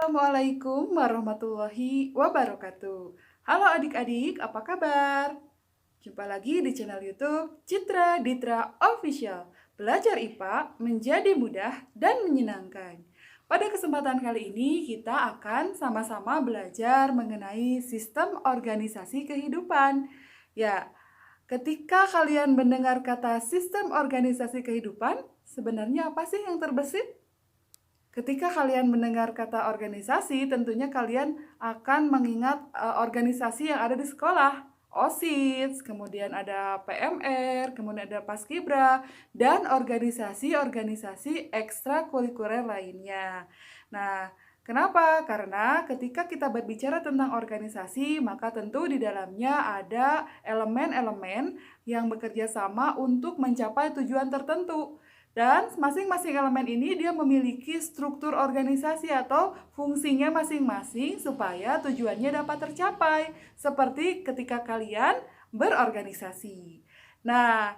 Assalamualaikum warahmatullahi wabarakatuh. Halo adik-adik, apa kabar? Jumpa lagi di channel YouTube Citra Ditra Official. Belajar IPA menjadi mudah dan menyenangkan. Pada kesempatan kali ini kita akan sama-sama belajar mengenai sistem organisasi kehidupan. Ya, ketika kalian mendengar kata sistem organisasi kehidupan, sebenarnya apa sih yang terbesit? Ketika kalian mendengar kata organisasi, tentunya kalian akan mengingat organisasi yang ada di sekolah. OSIS, kemudian ada PMR, kemudian ada Paskibra, dan organisasi-organisasi ekstrakurikuler lainnya. Nah, kenapa? Karena ketika kita berbicara tentang organisasi, maka tentu di dalamnya ada elemen-elemen yang bekerja sama untuk mencapai tujuan tertentu. Dan masing-masing elemen ini dia memiliki struktur organisasi atau fungsinya masing-masing supaya tujuannya dapat tercapai. Seperti ketika kalian berorganisasi. Nah,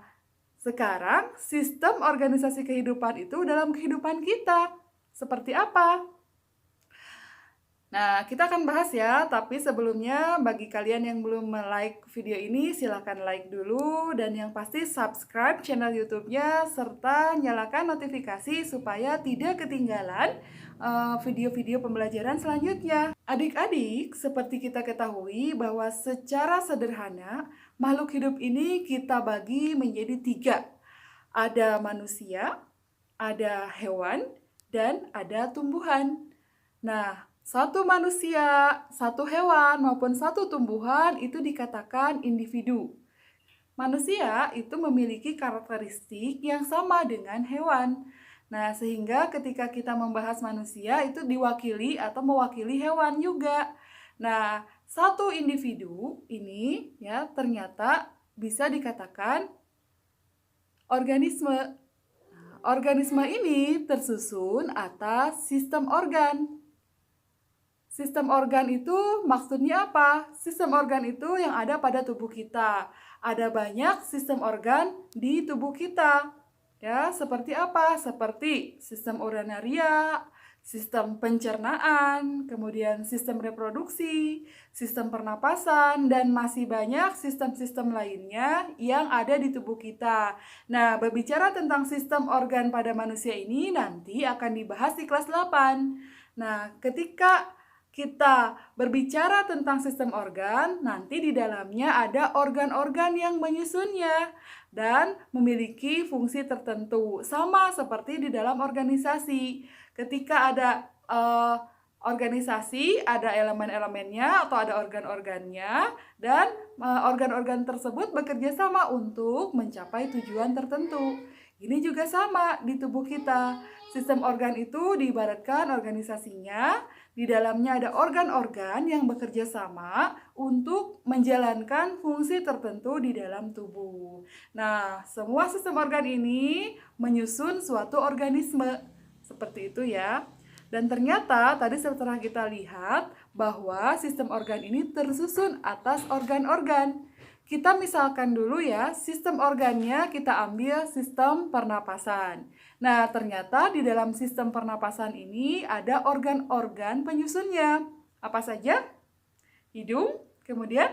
sekarang sistem organisasi kehidupan itu dalam kehidupan kita. Seperti apa? Nah, kita akan bahas ya, tapi sebelumnya bagi kalian yang belum like video ini, silahkan like dulu, dan yang pasti subscribe channel YouTube-nya, serta nyalakan notifikasi supaya tidak ketinggalan video-video pembelajaran selanjutnya. Adik-adik, seperti kita ketahui bahwa secara sederhana, makhluk hidup ini kita bagi menjadi 3. Ada manusia, ada hewan, dan ada tumbuhan. Nah, satu manusia, satu hewan, maupun satu tumbuhan itu dikatakan individu. Manusia itu memiliki karakteristik yang sama dengan hewan. Nah, sehingga ketika kita membahas manusia itu diwakili atau mewakili hewan juga. Nah, satu individu ini ya ternyata bisa dikatakan organisme. Organisme ini tersusun atas sistem organ. Sistem organ itu maksudnya apa? Sistem organ itu yang ada pada tubuh kita. Ada banyak sistem organ di tubuh kita. Ya, seperti apa? Seperti sistem urinaria, sistem pencernaan, kemudian sistem reproduksi, sistem pernapasan, dan masih banyak sistem-sistem lainnya yang ada di tubuh kita. Nah, berbicara tentang sistem organ pada manusia ini nanti akan dibahas di kelas 8. Nah, ketika kita berbicara tentang sistem organ, nanti di dalamnya ada organ-organ yang menyusunnya dan memiliki fungsi tertentu. Sama seperti di dalam organisasi. Ketika ada organisasi, ada elemen-elemennya atau ada organ-organnya, dan organ-organ tersebut bekerja sama untuk mencapai tujuan tertentu. Ini juga sama di tubuh kita. Sistem organ itu diibaratkan organisasinya, di dalamnya ada organ-organ yang bekerja sama untuk menjalankan fungsi tertentu di dalam tubuh. Nah, semua sistem organ ini menyusun suatu organisme. Seperti itu ya. Dan ternyata tadi setelah kita lihat bahwa sistem organ ini tersusun atas organ-organ. Kita misalkan dulu ya, sistem organnya kita ambil sistem pernapasan. Nah, ternyata di dalam sistem pernapasan ini ada organ-organ penyusunnya. Apa saja? Hidung, kemudian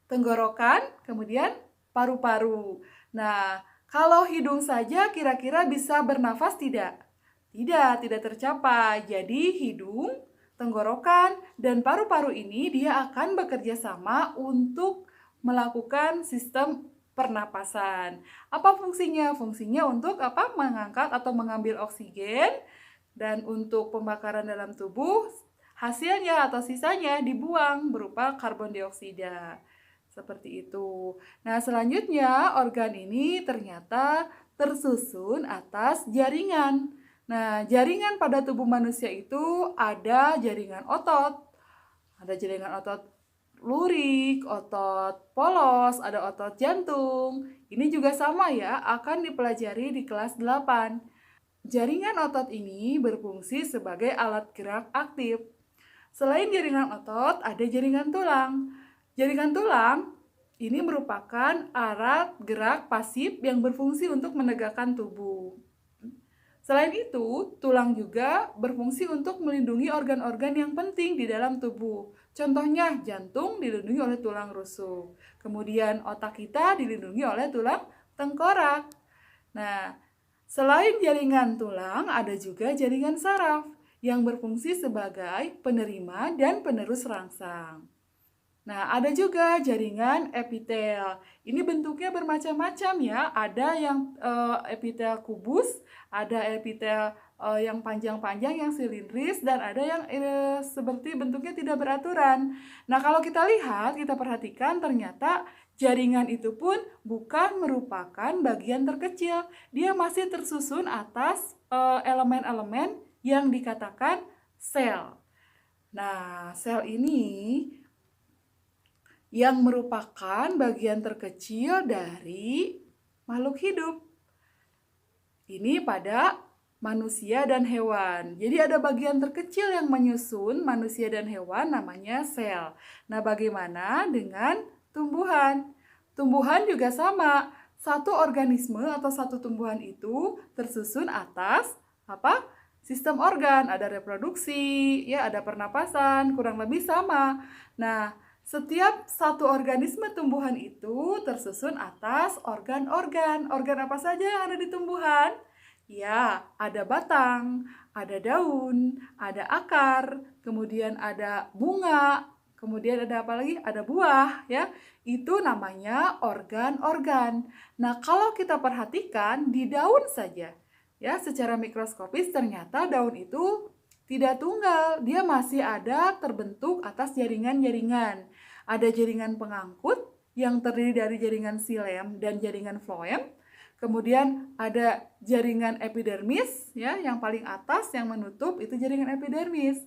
tenggorokan, kemudian paru-paru. Nah, kalau hidung saja kira-kira bisa bernafas tidak? Tidak tercapai. Jadi hidung, tenggorokan, dan paru-paru ini dia akan bekerja sama untuk melakukan sistem pernapasan. Apa fungsinya? Fungsinya untuk apa? Mengangkat atau mengambil oksigen, dan untuk pembakaran dalam tubuh hasilnya atau sisanya dibuang berupa karbon dioksida. Seperti itu. Nah, selanjutnya organ ini ternyata tersusun atas jaringan. Nah, jaringan pada tubuh manusia itu ada jaringan otot. Ada jaringan otot lurik, otot polos, ada otot jantung. Ini juga sama ya, akan dipelajari di kelas 8. Jaringan otot ini berfungsi sebagai alat gerak aktif. Selain jaringan otot, ada jaringan tulang. Jaringan tulang ini merupakan alat gerak pasif yang berfungsi untuk menegakkan tubuh. Selain itu, tulang juga berfungsi untuk melindungi organ-organ yang penting di dalam tubuh. Contohnya, jantung dilindungi oleh tulang rusuk. Kemudian otak kita dilindungi oleh tulang tengkorak. Nah, selain jaringan tulang, ada juga jaringan saraf yang berfungsi sebagai penerima dan penerus rangsang. Nah, ada juga jaringan epitel. Ini bentuknya bermacam-macam ya. Ada yang epitel kubus, ada epitel yang panjang-panjang, yang silindris, dan ada yang seperti bentuknya tidak beraturan. Nah, kalau kita lihat, kita perhatikan ternyata jaringan itu pun bukan merupakan bagian terkecil. Dia masih tersusun atas elemen-elemen yang dikatakan sel. Nah, sel ini yang merupakan bagian terkecil dari makhluk hidup. Ini pada manusia dan hewan. Jadi ada bagian terkecil yang menyusun manusia dan hewan namanya sel. Nah, bagaimana dengan tumbuhan? Tumbuhan juga sama. Satu organisme atau satu tumbuhan itu tersusun atas apa? Sistem organ, ada reproduksi, ya ada pernapasan, kurang lebih sama. Nah, setiap satu organisme tumbuhan itu tersusun atas organ-organ. Organ apa saja yang ada di tumbuhan? Ya, ada batang, ada daun, ada akar, kemudian ada bunga, kemudian ada apa lagi? Ada buah, ya. Itu namanya organ-organ. Nah, kalau kita perhatikan di daun saja, ya, secara mikroskopis ternyata daun itu tidak tunggal, dia masih ada terbentuk atas jaringan-jaringan. Ada jaringan pengangkut yang terdiri dari jaringan xilem dan jaringan floem. Kemudian ada jaringan epidermis, ya, yang paling atas yang menutup itu jaringan epidermis.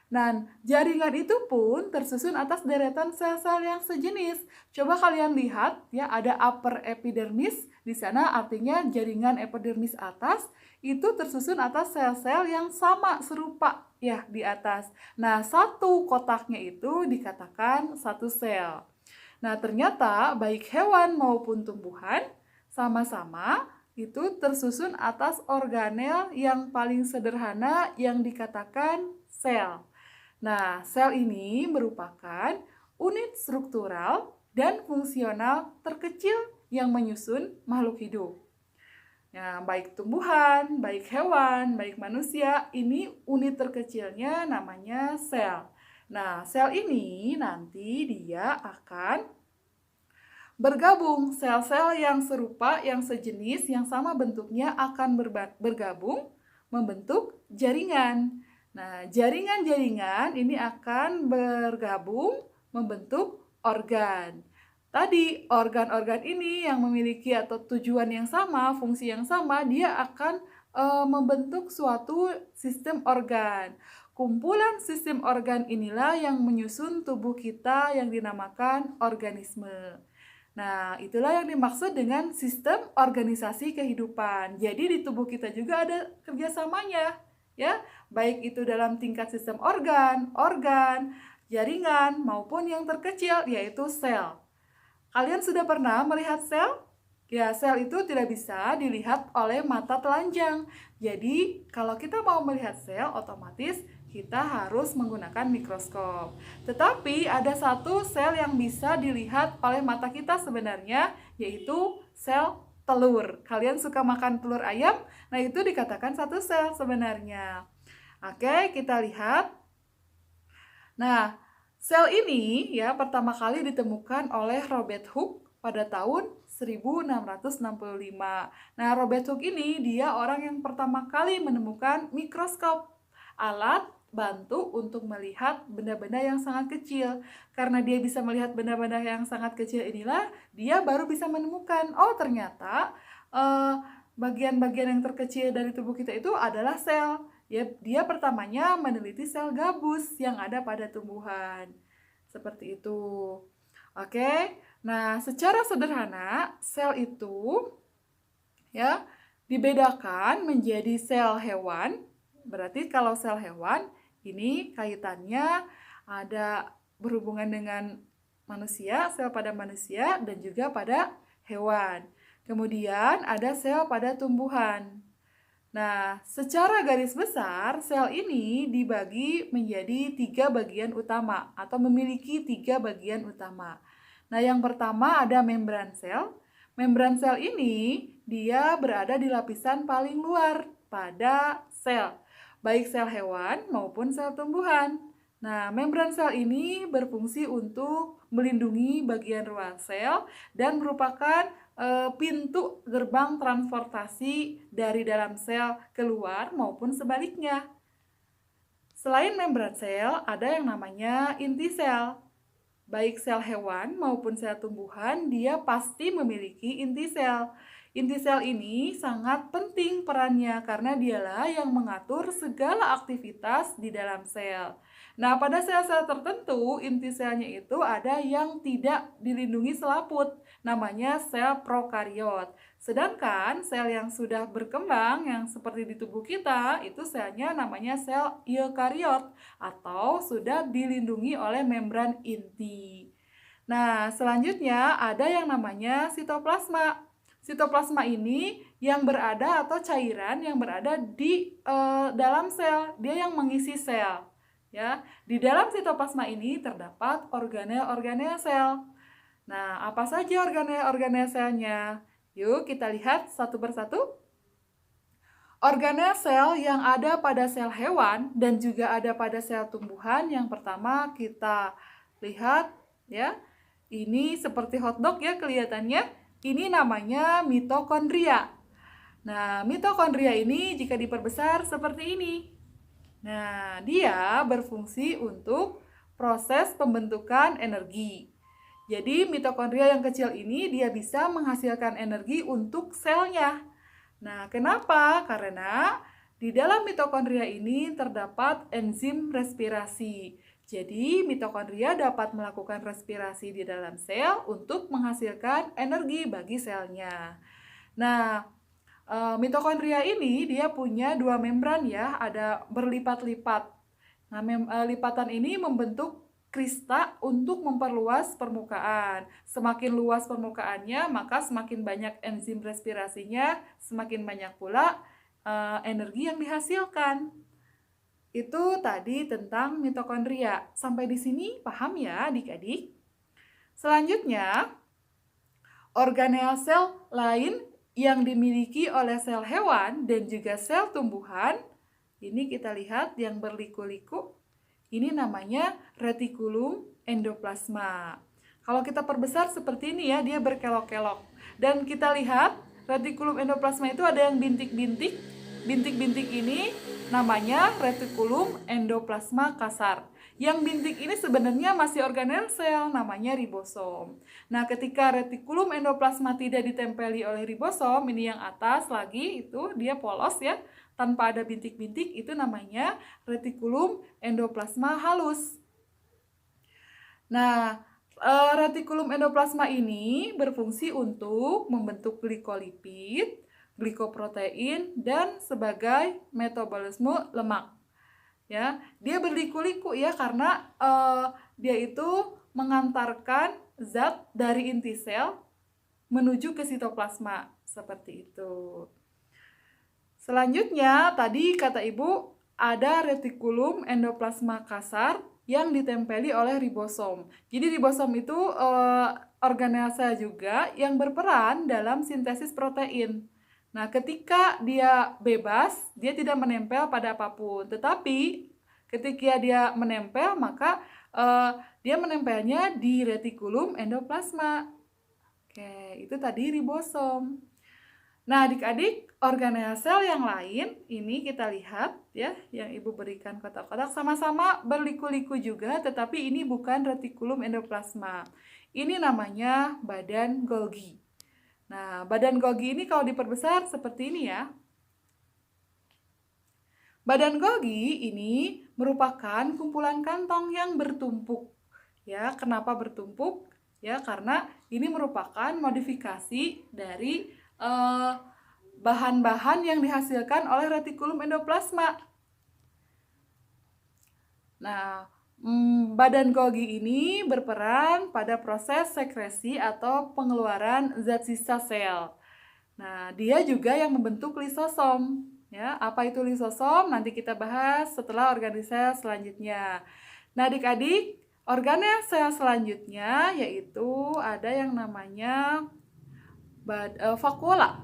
Nah, jaringan itu pun tersusun atas deretan sel-sel yang sejenis. Coba kalian lihat, ya, ada upper epidermis di sana, artinya jaringan epidermis atas itu tersusun atas sel-sel yang sama, serupa, ya, di atas. Nah, satu kotaknya itu dikatakan satu sel. Nah, ternyata baik hewan maupun tumbuhan sama-sama itu tersusun atas organel yang paling sederhana yang dikatakan sel. Nah, sel ini merupakan unit struktural dan fungsional terkecil yang menyusun makhluk hidup. Ya, baik tumbuhan, baik hewan, baik manusia, ini unit terkecilnya namanya sel. Nah, sel ini nanti dia akan bergabung. Sel-sel yang serupa, yang sejenis, yang sama bentuknya akan bergabung membentuk jaringan. Nah, jaringan-jaringan ini akan bergabung membentuk organ. Tadi organ-organ ini yang memiliki atau tujuan yang sama, fungsi yang sama, dia akan membentuk suatu sistem organ. Kumpulan sistem organ inilah yang menyusun tubuh kita yang dinamakan organisme. Nah, itulah yang dimaksud dengan sistem organisasi kehidupan. Jadi di tubuh kita juga ada kerjasamanya, ya, baik itu dalam tingkat sistem organ, jaringan, maupun yang terkecil yaitu sel. Kalian sudah pernah melihat sel? Ya, sel itu tidak bisa dilihat oleh mata telanjang. Jadi, kalau kita mau melihat sel, otomatis kita harus menggunakan mikroskop. Tetapi ada satu sel yang bisa dilihat oleh mata kita sebenarnya, yaitu sel telur. Kalian suka makan telur ayam? Nah, itu dikatakan satu sel sebenarnya. Oke, kita lihat. Nah, sel ini ya pertama kali ditemukan oleh Robert Hooke pada tahun 1665. Nah, Robert Hooke ini dia orang yang pertama kali menemukan mikroskop, alat bantu untuk melihat benda-benda yang sangat kecil. Karena dia bisa melihat benda-benda yang sangat kecil inilah, dia baru bisa menemukan, oh ternyata bagian-bagian yang terkecil dari tubuh kita itu adalah sel. Ya, dia pertamanya meneliti sel gabus yang ada pada tumbuhan. Seperti itu. Oke. Nah, secara sederhana, sel itu ya dibedakan menjadi sel hewan. Berarti kalau sel hewan ini kaitannya ada berhubungan dengan manusia, sel pada manusia dan juga pada hewan. Kemudian ada sel pada tumbuhan. Nah, secara garis besar, sel ini dibagi menjadi 3 bagian utama atau memiliki 3 bagian utama. Nah, yang pertama ada membran sel. Membran sel ini dia berada di lapisan paling luar pada sel, baik sel hewan maupun sel tumbuhan. Nah, membran sel ini berfungsi untuk melindungi bagian luar sel dan merupakan pintu gerbang transportasi dari dalam sel keluar maupun sebaliknya. Selain membran sel, ada yang namanya inti sel. Baik sel hewan maupun sel tumbuhan, dia pasti memiliki inti sel. Inti sel ini sangat penting perannya karena dialah yang mengatur segala aktivitas di dalam sel. Nah, pada sel-sel tertentu, inti selnya itu ada yang tidak dilindungi selaput, namanya sel prokariot. Sedangkan sel yang sudah berkembang, yang seperti di tubuh kita, itu selnya namanya sel eukariot atau sudah dilindungi oleh membran inti. Nah, selanjutnya ada yang namanya sitoplasma. Sitoplasma ini yang berada atau cairan yang berada di dalam sel, dia yang mengisi sel. Ya, di dalam sitoplasma ini terdapat organel-organel sel. Nah, apa saja organel-organel selnya? Yuk kita lihat satu persatu. Organel sel yang ada pada sel hewan dan juga ada pada sel tumbuhan, yang pertama kita lihat ya. Ini seperti hotdog ya kelihatannya. Ini namanya mitokondria. Nah, mitokondria ini jika diperbesar seperti ini. Nah, dia berfungsi untuk proses pembentukan energi. Jadi, mitokondria yang kecil ini dia bisa menghasilkan energi untuk selnya. Nah, kenapa? Karena di dalam mitokondria ini terdapat enzim respirasi. Jadi, mitokondria dapat melakukan respirasi di dalam sel untuk menghasilkan energi bagi selnya. Nah, mitokondria ini dia punya 2 membran ya, ada berlipat-lipat. Nah, lipatan ini membentuk krista untuk memperluas permukaan. Semakin luas permukaannya, maka semakin banyak enzim respirasinya, semakin banyak pula energi yang dihasilkan. Itu tadi tentang mitokondria. Sampai di sini paham ya adik-adik? Selanjutnya, organel sel lain yang dimiliki oleh sel hewan dan juga sel tumbuhan, ini kita lihat yang berliku-liku, ini namanya retikulum endoplasma. Kalau kita perbesar seperti ini ya, dia berkelok-kelok. Dan kita lihat retikulum endoplasma itu ada yang bintik-bintik. Bintik-bintik ini namanya retikulum endoplasma kasar. Yang bintik ini sebenarnya masih organel sel, namanya ribosom. Nah, ketika retikulum endoplasma tidak ditempeli oleh ribosom, ini yang atas lagi itu dia polos ya, tanpa ada bintik-bintik, itu namanya retikulum endoplasma halus. Nah, retikulum endoplasma ini berfungsi untuk membentuk glikolipid, glikoprotein, dan sebagai metabolisme lemak. Ya, dia berliku-liku ya karena dia itu mengantarkan zat dari inti sel menuju ke sitoplasma seperti itu. Selanjutnya tadi kata Ibu ada retikulum endoplasma kasar yang ditempeli oleh ribosom. Jadi ribosom itu organel sel juga yang berperan dalam sintesis protein. Nah, ketika dia bebas, dia tidak menempel pada apapun. Tetapi ketika dia menempel, maka dia menempelnya di retikulum endoplasma. Oke, itu tadi ribosom. Nah, adik-adik, organel sel yang lain ini kita lihat ya, yang Ibu berikan kotak-kotak sama-sama berliku-liku juga, tetapi ini bukan retikulum endoplasma. Ini namanya badan Golgi. Nah, badan Golgi ini kalau diperbesar seperti ini ya. Badan Golgi ini merupakan kumpulan kantong yang bertumpuk. Ya, kenapa bertumpuk? Ya, karena ini merupakan modifikasi dari bahan-bahan yang dihasilkan oleh retikulum endoplasma. Nah, badan Golgi ini berperan pada proses sekresi atau pengeluaran zat sisa sel. Nah, dia juga yang membentuk lisosom. Ya, apa itu lisosom? Nanti kita bahas setelah organel selanjutnya. Nah, adik-adik, organel selanjutnya yaitu ada yang namanya vakuola.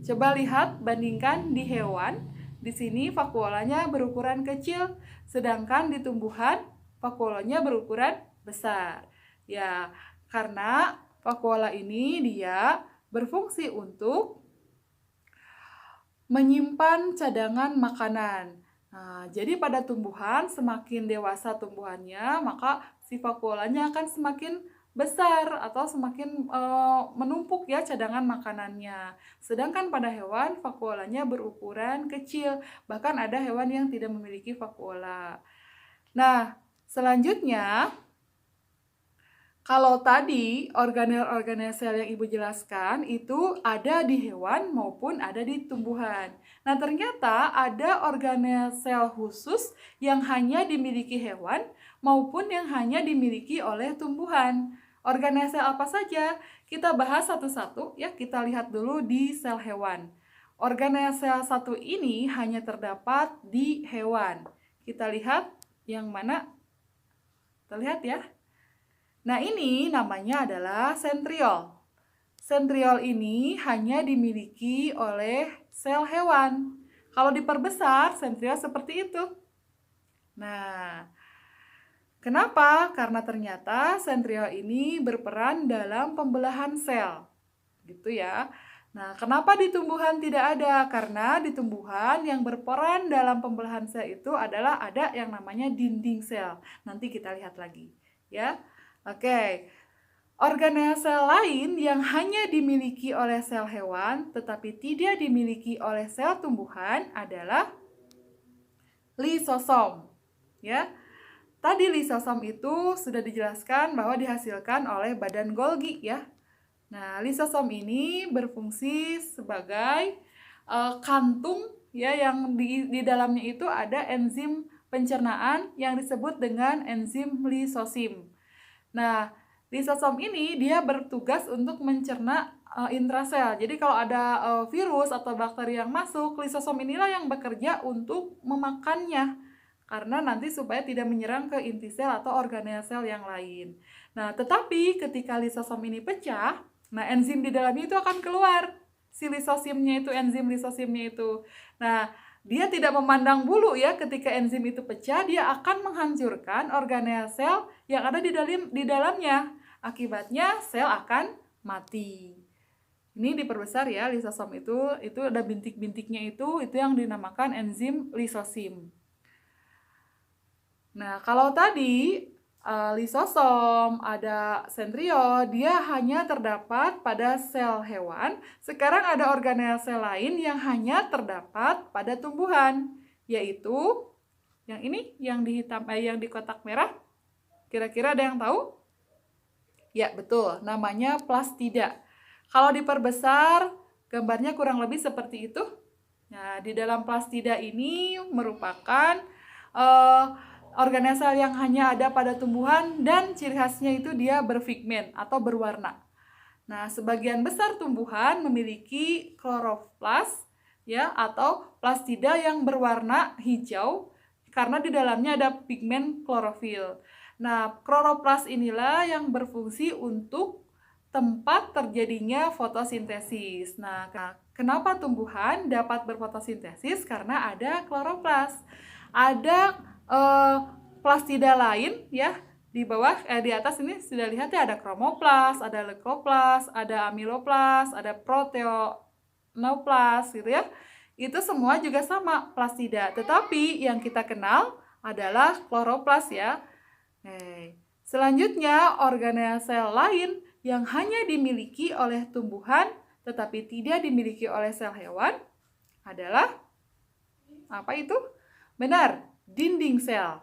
Coba lihat, bandingkan di hewan. Di sini vakuolanya berukuran kecil, sedangkan di tumbuhan vakuolanya berukuran besar. Ya, karena vakuola ini dia berfungsi untuk menyimpan cadangan makanan. Nah, jadi pada tumbuhan, semakin dewasa tumbuhannya, maka si vakuolanya akan semakin besar atau semakin menumpuk ya cadangan makanannya. Sedangkan pada hewan, vakuolanya berukuran kecil. Bahkan ada hewan yang tidak memiliki vakuola. Nah, selanjutnya, kalau tadi organel-organel sel yang Ibu jelaskan itu ada di hewan maupun ada di tumbuhan. Nah, ternyata ada organel sel khusus yang hanya dimiliki hewan maupun yang hanya dimiliki oleh tumbuhan. Organel sel apa saja? Kita bahas satu-satu ya, kita lihat dulu di sel hewan. Organel sel satu ini hanya terdapat di hewan. Kita lihat yang mana? Terlihat ya? Nah, ini namanya adalah sentriol. Sentriol ini hanya dimiliki oleh sel hewan. Kalau diperbesar, sentriol seperti itu. Nah, kenapa? Karena ternyata sentriol ini berperan dalam pembelahan sel. Gitu ya. Nah, kenapa di tumbuhan tidak ada? Karena di tumbuhan yang berperan dalam pembelahan sel itu adalah ada yang namanya dinding sel. Nanti kita lihat lagi, ya. Oke, organel sel lain yang hanya dimiliki oleh sel hewan tetapi tidak dimiliki oleh sel tumbuhan adalah lisosom. Ya, tadi lisosom itu sudah dijelaskan bahwa dihasilkan oleh badan Golgi ya. Nah, lisosom ini berfungsi sebagai kantung ya yang di dalamnya itu ada enzim pencernaan yang disebut dengan enzim lisosim. Nah, lisosom ini dia bertugas untuk mencerna intrasel. Jadi kalau ada virus atau bakteri yang masuk, lisosom inilah yang bekerja untuk memakannya. Karena nanti supaya tidak menyerang ke inti sel atau organel sel yang lain. Nah, tetapi ketika lisosom ini pecah, nah enzim di dalamnya itu akan keluar. Si lisosimnya itu, enzim lisosimnya itu. Nah, dia tidak memandang bulu ya, ketika enzim itu pecah, dia akan menghancurkan organel sel yang ada di dalamnya. Akibatnya sel akan mati. Ini diperbesar ya, lisosom itu ada bintik-bintiknya itu yang dinamakan enzim lisosim. Nah, kalau tadi lisosom, ada sentriol, dia hanya terdapat pada sel hewan. Sekarang ada organel sel lain yang hanya terdapat pada tumbuhan, yaitu yang ini, yang di kotak merah. Kira-kira ada yang tahu? Ya, betul. Namanya plastida. Kalau diperbesar, gambarnya kurang lebih seperti itu. Nah, di dalam plastida ini merupakan organel sel yang hanya ada pada tumbuhan dan ciri khasnya itu dia berpigmen atau berwarna. Nah, sebagian besar tumbuhan memiliki kloroplas ya atau plastida yang berwarna hijau karena di dalamnya ada pigmen klorofil. Nah, kloroplas inilah yang berfungsi untuk tempat terjadinya fotosintesis. Nah, kenapa tumbuhan dapat berfotosintesis? Karena ada kloroplas. Ada plastida lain ya di bawah di atas ini sudah lihat ya, ada kromoplas, ada leukoplas, ada amiloplas, ada proteonoplas gitu ya. Itu semua juga sama plastida, tetapi yang kita kenal adalah kloroplas ya. Selanjutnya organel sel lain yang hanya dimiliki oleh tumbuhan tetapi tidak dimiliki oleh sel hewan adalah apa itu? Benar, dinding sel.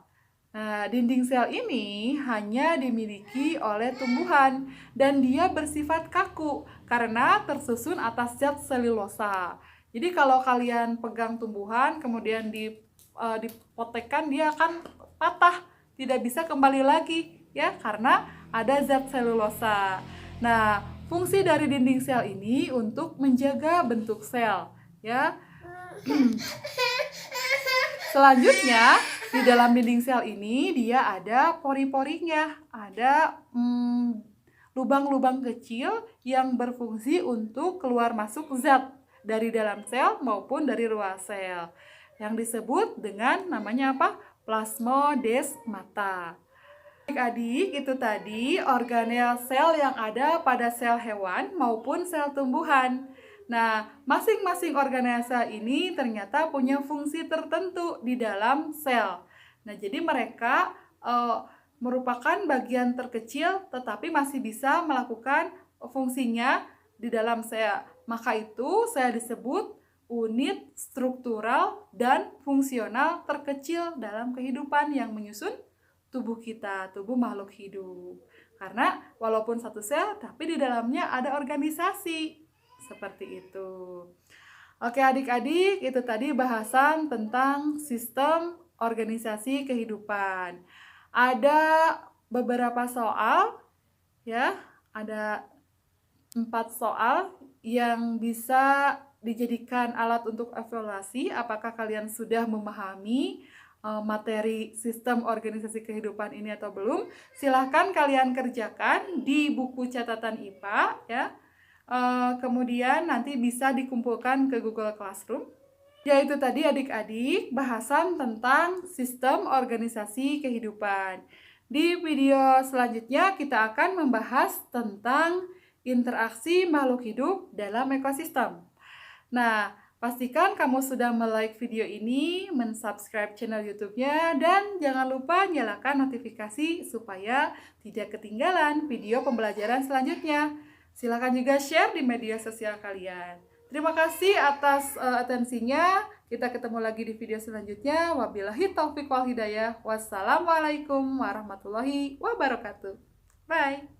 Nah, dinding sel ini hanya dimiliki oleh tumbuhan dan dia bersifat kaku karena tersusun atas zat selulosa. Jadi kalau kalian pegang tumbuhan kemudian dipotekkan, dia akan patah, tidak bisa kembali lagi ya karena ada zat selulosa. Nah, fungsi dari dinding sel ini untuk menjaga bentuk sel ya. Selanjutnya, di dalam dinding sel ini dia ada pori-porinya, ada lubang-lubang kecil yang berfungsi untuk keluar masuk zat dari dalam sel maupun dari luar sel, yang disebut dengan namanya apa? Plasmodesmata. Adik-adik, itu tadi organel sel yang ada pada sel hewan maupun sel tumbuhan. Nah, masing-masing organel sel ini ternyata punya fungsi tertentu di dalam sel. Nah, jadi mereka merupakan bagian terkecil tetapi masih bisa melakukan fungsinya di dalam sel. Maka itu saya disebut unit struktural dan fungsional terkecil dalam kehidupan yang menyusun tubuh kita, tubuh makhluk hidup. Karena walaupun satu sel, tapi di dalamnya ada organisasi. Seperti itu. Oke adik-adik, itu tadi bahasan tentang sistem organisasi kehidupan. Ada beberapa soal, ya, ada 4 soal yang bisa dijadikan alat untuk evaluasi apakah kalian sudah memahami materi sistem organisasi kehidupan ini atau belum. Silahkan kalian kerjakan di buku catatan IPA ya. Kemudian nanti bisa dikumpulkan ke Google Classroom. Yaitu tadi adik-adik bahasan tentang sistem organisasi kehidupan. Di video selanjutnya kita akan membahas tentang interaksi makhluk hidup dalam ekosistem. Nah, pastikan kamu sudah like video ini, mensubscribe channel YouTube-nya, dan jangan lupa nyalakan notifikasi supaya tidak ketinggalan video pembelajaran selanjutnya. Silakan juga share di media sosial kalian. Terima kasih atas atensinya. Kita ketemu lagi di video selanjutnya. Wabillahi taufiq wal hidayah. Wassalamualaikum warahmatullahi wabarakatuh. Bye.